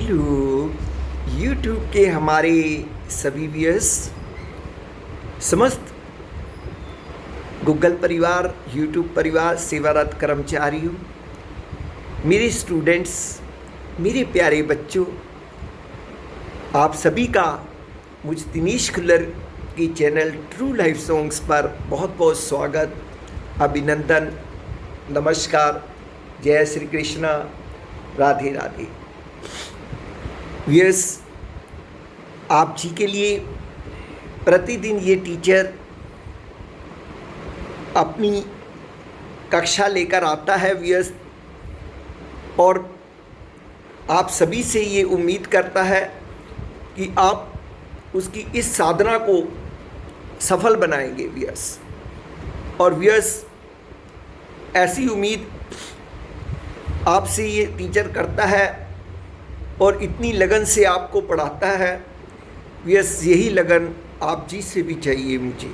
Hello YouTube के हमारे सभी व्यूअर्स, समस्त गूगल परिवार, यूट्यूब परिवार, सेवारत कर्मचारियों, मेरे स्टूडेंट्स, मेरे प्यारे बच्चों, आप सभी का मुझ दिनेश खुल्लर की चैनल ट्रू लाइफ सॉन्ग्स पर बहुत बहुत स्वागत, अभिनंदन, नमस्कार, जय श्री कृष्णा, राधे राधे। व्यूअर्स, आप जी के लिए प्रतिदिन ये टीचर अपनी कक्षा लेकर आता है व्यूअर्स, और आप सभी से ये उम्मीद करता है कि आप उसकी इस साधना को सफल बनाएंगे व्यूअर्स। और व्यूअर्स, ऐसी उम्मीद आपसे ये टीचर करता है और इतनी लगन से आपको पढ़ाता है व्यूअर्स। यही लगन आप जी से भी चाहिए मुझे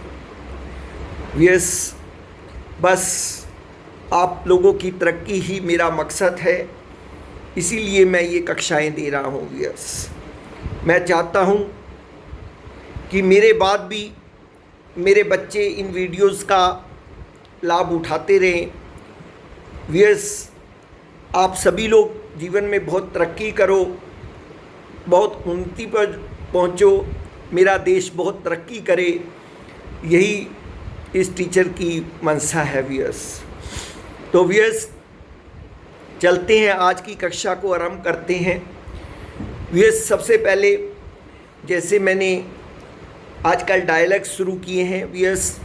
व्यूअर्स। बस आप लोगों की तरक्की ही मेरा मकसद है, इसीलिए मैं ये कक्षाएं दे रहा हूँ व्यूअर्स। मैं चाहता हूँ कि मेरे बाद भी मेरे बच्चे इन वीडियोस का लाभ उठाते रहें व्यूअर्स। आप सभी लोग जीवन में बहुत तरक्की करो, बहुत उन्नति पर पहुँचो, मेरा देश बहुत तरक्की करे, यही इस टीचर की मंशा है व्यूअर्स। तो व्यूअर्स, चलते हैं, आज की कक्षा को आरंभ करते हैं व्यूअर्स। सबसे पहले जैसे मैंने आजकल डायलॉग शुरू किए हैं व्यूअर्स,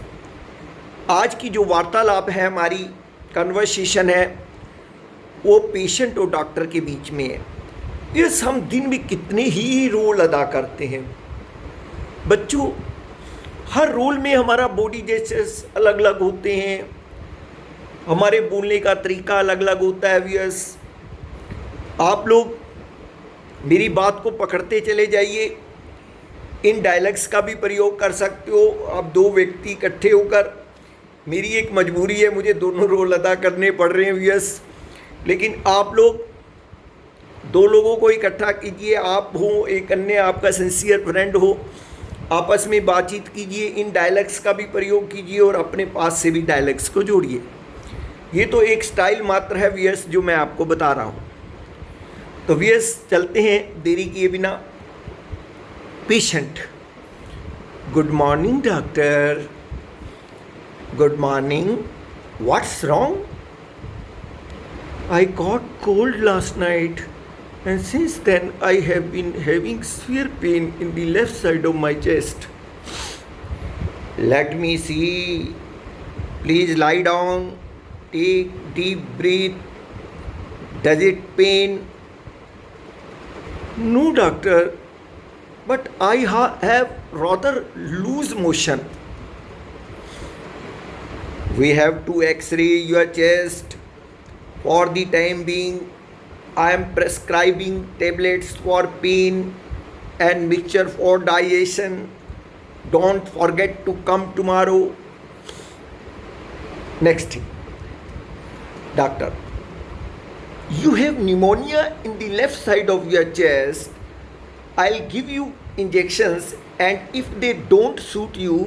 आज की जो वार्तालाप है, हमारी कन्वर्सेशन है, वो पेशेंट और डॉक्टर के बीच में है। यस, हम दिन में कितने ही रोल अदा करते हैं बच्चों। हर रोल में हमारा बॉडी जेस्चर्स अलग अलग होते हैं, हमारे बोलने का तरीका अलग अलग होता है व्यूअर्स। आप लोग मेरी बात को पकड़ते चले जाइए, इन डायलॉग्स का भी प्रयोग कर सकते हो आप। दो व्यक्ति इकट्ठे होकर, मेरी एक मजबूरी है, मुझे दोनों रोल अदा करने पड़ रहे हैं व्यूअर्स, लेकिन आप लोग दो लोगों को इकट्ठा कीजिए। आप हो, एक अन्य आपका सिंसियर फ्रेंड हो, आपस में बातचीत कीजिए, इन डायलॉग्स का भी प्रयोग कीजिए और अपने पास से भी डायलॉग्स को जोड़िए। ये तो एक स्टाइल मात्र है व्यूअर्स जो मैं आपको बता रहा हूँ। तो व्यूअर्स, चलते हैं देरी किए बिना। Patient: good morning doctor. Good morning, what's wrong? I got cold last night, and since then I have been having severe pain in the left side of my chest. Let me see. Please lie down. Take deep breath. Does it pain? No, doctor, but I have rather loose motion. We have to X-ray your chest. For the time being, I am prescribing tablets for pain and mixture for digestion. Don't forget to come tomorrow. Next thing, doctor, you have pneumonia in the left side of your chest. I'll give you injections, and if they don't suit you,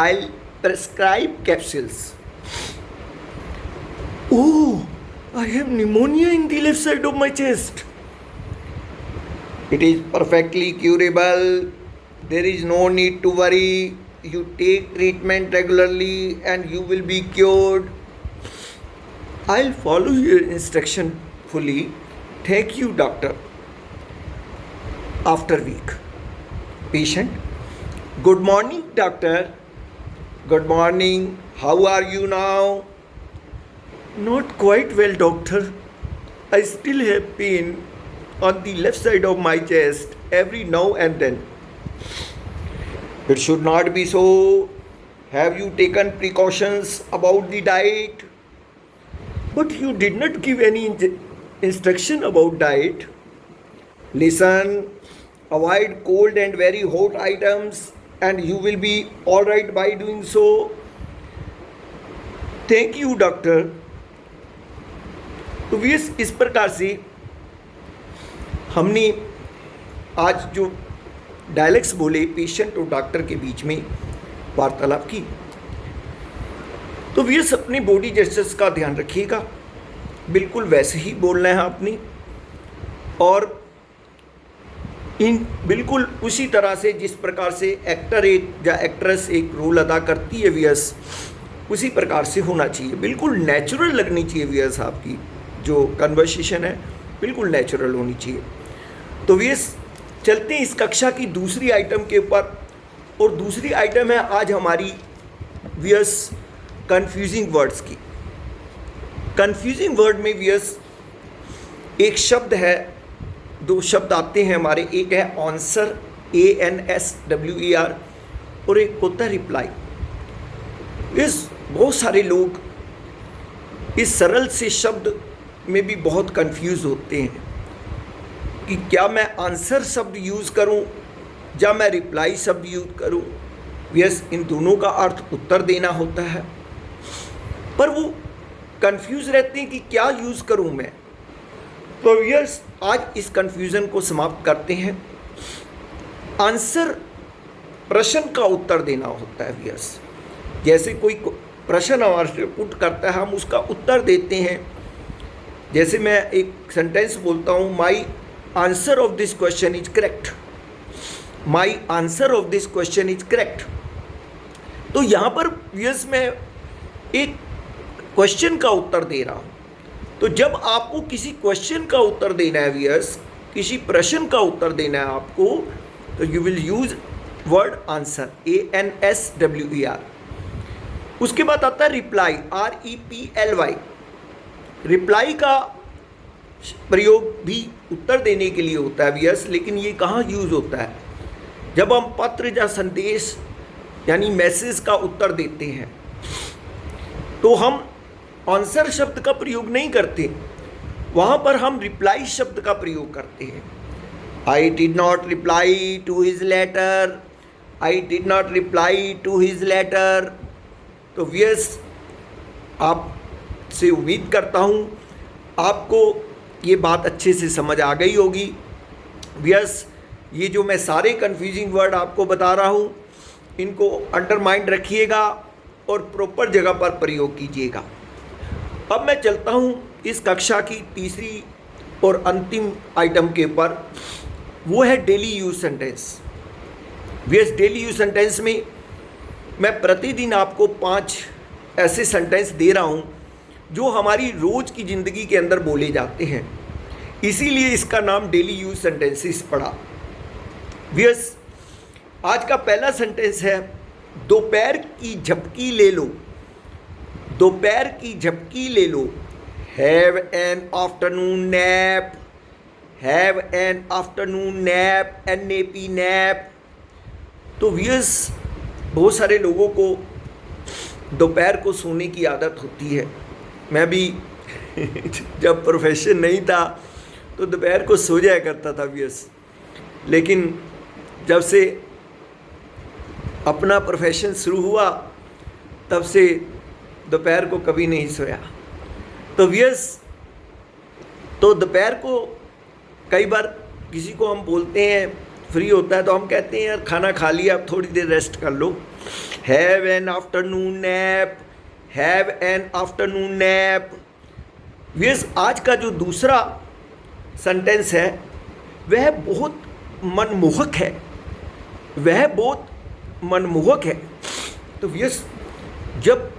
I'll prescribe capsules. Oh, I have pneumonia in the left side of my chest. It is perfectly curable. There is no need to worry. You take treatment regularly and you will be cured. I'll follow your instruction fully. Thank you, doctor. After week. Patient: good morning, doctor. Good morning. How are you now? Not quite well, doctor. I still have pain on the left side of my chest every now and then. It should not be so. Have you taken precautions about the diet? But you did not give any instruction about diet. Listen, avoid cold and very hot items and you will be alright by doing so. Thank you, doctor. तो इस प्रकार से हमने आज जो dialogues बोले patient और doctor के बीच में वार्तालाप की, तो व्यूअर्स अपनी बॉडी जेस्चर्स का ध्यान रखिएगा, बिल्कुल वैसे ही बोलना है आपने, और इन बिल्कुल उसी तरह से जिस प्रकार से एक्टर एक या एक्ट्रेस एक रोल अदा करती है व्यूअर्स, उसी प्रकार से होना चाहिए। बिल्कुल नेचुरल लगनी चाहिए व्यूअर्स, आपकी जो कन्वर्सेशन है बिल्कुल नेचुरल होनी चाहिए। तो व्यूअर्स चलते हैं इस कक्षा की दूसरी आइटम के ऊपर, और दूसरी आइटम है आज हमारी व्यूअर्स कन्फ्यूजिंग वर्ड्स की। कन्फ्यूजिंग वर्ड में व्यूअर्स एक शब्द है, दो शब्द आते हैं हमारे, एक है आंसर ANSWER और एक होता है रिप्लाई। इस बहुत सारे लोग इस सरल से शब्द में भी बहुत कंफ्यूज होते हैं कि क्या मैं आंसर शब्द यूज़ करूं या मैं रिप्लाई शब्द यूज़ करूं। यस, इन दोनों का अर्थ उत्तर देना होता है, पर वो कंफ्यूज रहते हैं कि क्या यूज़ करूं मैं। तो यस, आज इस कंफ्यूजन को समाप्त करते हैं। आंसर प्रश्न का उत्तर देना होता है व्यूअर्स। जैसे कोई प्रश्न हमारे से पुट करता है, हम उसका उत्तर देते हैं। जैसे मैं एक सेंटेंस बोलता हूँ, my answer of this question is correct, my answer of this question is correct. तो यहाँ पर व्यूअर्स मैं एक क्वेश्चन का उत्तर दे रहा हूँ। तो जब आपको किसी क्वेश्चन का उत्तर देना है व्यूअर्स, किसी प्रश्न का उत्तर देना है आपको, तो you will use word answer ANSWER। उसके बाद आता है रिप्लाई REPLY। रिप्लाई का प्रयोग भी उत्तर देने के लिए होता है व्यूअर्स, लेकिन ये कहाँ यूज होता है? जब हम पत्र या संदेश यानी मैसेज का उत्तर देते हैं, तो हम आंसर शब्द का प्रयोग नहीं करते, वहाँ पर हम रिप्लाई शब्द का प्रयोग करते हैं। I did not reply to his letter, I did not reply to his letter. तो व्यूअर्स, आपसे उम्मीद करता हूँ आपको ये बात अच्छे से समझ आ गई होगी। व्यूअर्स, ये जो मैं सारे कन्फ्यूजिंग वर्ड आपको बता रहा हूँ, इनको अंडरमाइंड रखिएगा और प्रॉपर जगह पर प्रयोग कीजिएगा। अब मैं चलता हूँ इस कक्षा की तीसरी और अंतिम आइटम के ऊपर, वो है daily use sentence. Viewers, daily use sentence में मैं प्रतिदिन आपको 5 ऐसे सेंटेंस दे रहा हूँ जो हमारी रोज़ की ज़िंदगी के अंदर बोले जाते हैं, इसीलिए इसका नाम डेली यूज सेंटेंसेस पड़ा। व्यूअर्स, आज का पहला सेंटेंस है, दोपहर की झपकी ले लो, दोपहर की झपकी ले लो। Have an afternoon nap, have an afternoon nap, NAP nap. तो व्यूअर्स, बहुत सारे लोगों को दोपहर को सोने की आदत होती है। मैं भी जब प्रोफेशन नहीं था तो दोपहर को सो जाया करता था व्यूअर्स, लेकिन जब से अपना प्रोफेशन शुरू हुआ तब से दोपहर को कभी नहीं सोया। तो व्यूअर्स, तो दोपहर को कई बार किसी को हम बोलते हैं, फ्री होता है तो हम कहते हैं यार खाना खा लिया, अब थोड़ी देर रेस्ट कर लो। Have an afternoon nap, have an afternoon nap. Viewers, आज का जो दूसरा सेंटेंस है वह बहुत मनमोहक है, वह बहुत मनमोहक है। तो व्यूअर्स, जब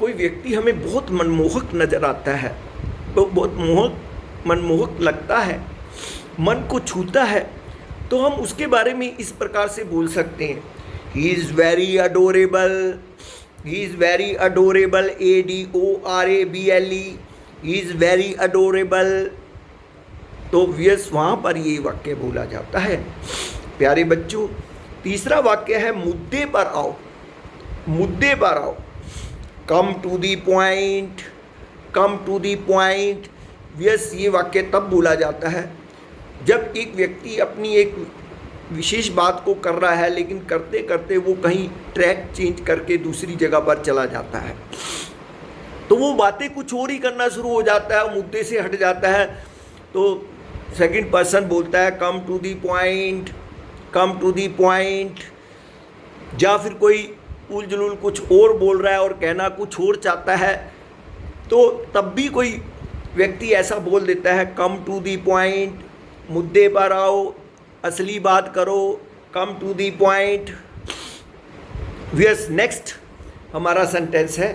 कोई व्यक्ति हमें बहुत मनमोहक नज़र आता है, तो बहुत मनमोहक लगता है, मन को छूता है, तो हम उसके बारे में इस प्रकार से बोल सकते हैं, he is very adorable, he is very adorable, ADORABLE, he is very adorable. तो व्यूअर्स, वहाँ पर ये वाक्य बोला जाता है। प्यारे बच्चों, तीसरा वाक्य है, मुद्दे पर आओ, मुद्दे पर आओ। Come to the point, come to the point. Viewers, ये वाक्य तब बोला जाता है जब एक व्यक्ति अपनी एक विशेष बात को कर रहा है, लेकिन करते करते वो कहीं ट्रैक चेंज करके दूसरी जगह पर चला जाता है, तो वो बातें कुछ और ही करना शुरू हो जाता है, मुद्दे से हट जाता है। तो सेकंड पर्सन बोलता है come to the point, come to the point, या फिर कोई उल जुलूल कुछ और बोल रहा है और कहना कुछ और चाहता है, तो तब भी कोई व्यक्ति ऐसा बोल देता है कम टू दी पॉइंट, मुद्दे पर आओ, असली बात करो, come to the point. Next हमारा सेंटेंस है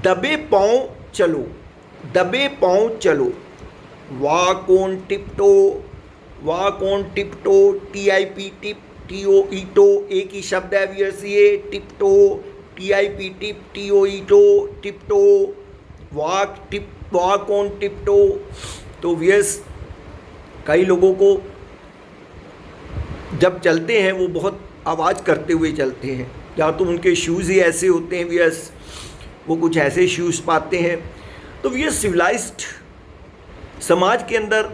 दबे पाँव चलो, दबे पाँव चलो। Walk on tiptoe, walk on tiptoe, TIP tip, TO toe, एक ही शब्द है व्यूअर्स ये, टिपटो, TIP टिप, TO ईटो, टिपटो, वॉक टिप, वॉक ऑन टिपटो। तो व्यूअर्स कई लोगों को जब चलते हैं वो बहुत आवाज़ करते हुए चलते हैं, या तो उनके शूज़ ही ऐसे होते हैं व्यूअर्स, वो कुछ ऐसे शूज़ पाते हैं। तो व्यूअर्स सिविलाइज्ड समाज के अंदर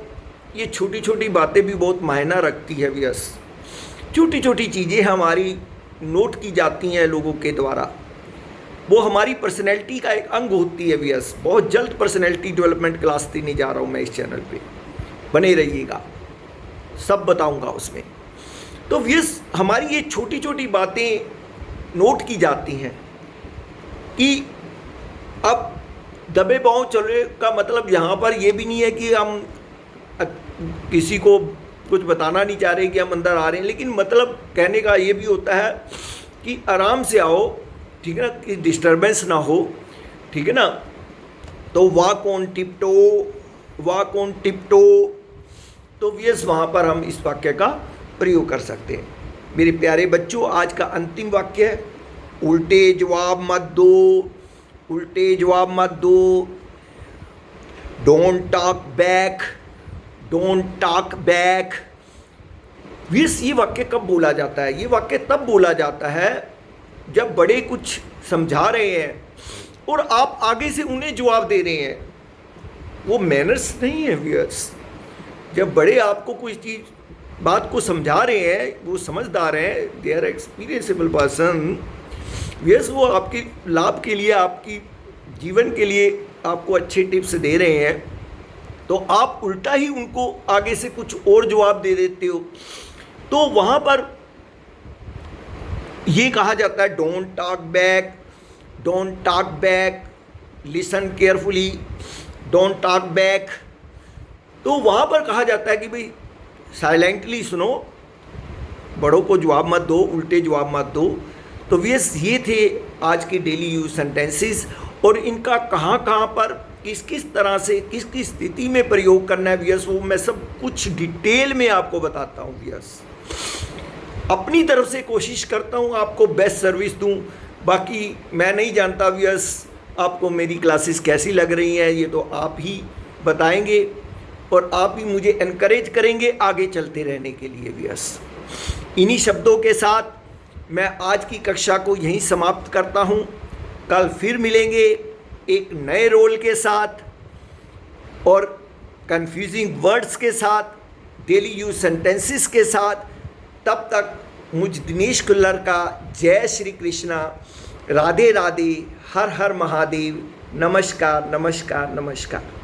ये छोटी छोटी बातें भी बहुत मायना रखती है व्यूअर्स। छोटी छोटी चीज़ें हमारी नोट की जाती हैं लोगों के द्वारा, वो हमारी पर्सनैलिटी का एक अंग होती है व्यूअर्स। बहुत जल्द पर्सनैलिटी डेवलपमेंट क्लास देने जा रहा हूँ मैं इस चैनल पे, बने रहिएगा, सब बताऊँगा उसमें। तो व्यूअर्स हमारी ये छोटी छोटी बातें नोट की जाती हैं कि अब दबे पाँव चले का मतलब यहाँ पर ये भी नहीं है कि हम किसी को कुछ बताना नहीं चाह रहे कि हम अंदर आ रहे हैं, लेकिन मतलब कहने का ये भी होता है कि आराम से आओ, ठीक है ना, कि डिस्टर्बेंस ना हो, ठीक है ना। तो walk on tiptoe, walk on टिपटो, तो व्यूअर्स वहाँ पर हम इस वाक्य का प्रयोग कर सकते हैं। मेरे प्यारे बच्चों, आज का अंतिम वाक्य है उल्टे जवाब मत दो, उल्टे जवाब मत दो। Don't talk back, don't talk back. ये वाक्य कब बोला जाता है? ये वाक्य तब बोला जाता है जब बड़े कुछ समझा रहे हैं और आप आगे से उन्हें जवाब दे रहे हैं। वो मैनर्स नहीं है व्यूअर्स। जब बड़े आपको कोई चीज़ बात को समझा रहे हैं, वो समझदार हैं, दे आर एक्सपीरियंसेबल पर्सन, व्यूअर्स, वो आपके लाभ के लिए, आपकी जीवन के लिए आपको अच्छे टिप्स दे रहे हैं, तो आप उल्टा ही उनको आगे से कुछ और जवाब दे देते हो। तो वहाँ पर ये कहा जाता है don't talk back, don't talk back, listen carefully, don't talk back. तो वहाँ पर कहा जाता है कि भाई साइलेंटली सुनो, बड़ों को जवाब मत दो, उल्टे जवाब मत दो। तो ये थे आज के डेली यूज सेंटेंसेस, और इनका कहाँ कहाँ पर किस किस तरह से किस किस स्थिति में प्रयोग करना है व्यूअर्स, वो मैं सब कुछ डिटेल में आपको बताता हूँ व्यूअर्स। अपनी तरफ से कोशिश करता हूँ आपको बेस्ट सर्विस दूँ। बाकी मैं नहीं जानता व्यूअर्स आपको मेरी क्लासेस कैसी लग रही हैं, ये तो आप ही बताएंगे और आप ही मुझे एनकरेज करेंगे आगे चलते रहने के लिए व्यूअर्स। इन्हीं शब्दों के साथ मैं आज की कक्षा को यहीं समाप्त करता हूँ। कल फिर मिलेंगे एक नए रोल के साथ और कंफ्यूजिंग वर्ड्स के साथ, डेली यूज सेंटेंसेस के साथ। तब तक मुझ दिनेश कुल्लर का जय श्री कृष्णा, राधे राधे, हर हर महादेव, नमस्कार नमस्कार नमस्कार।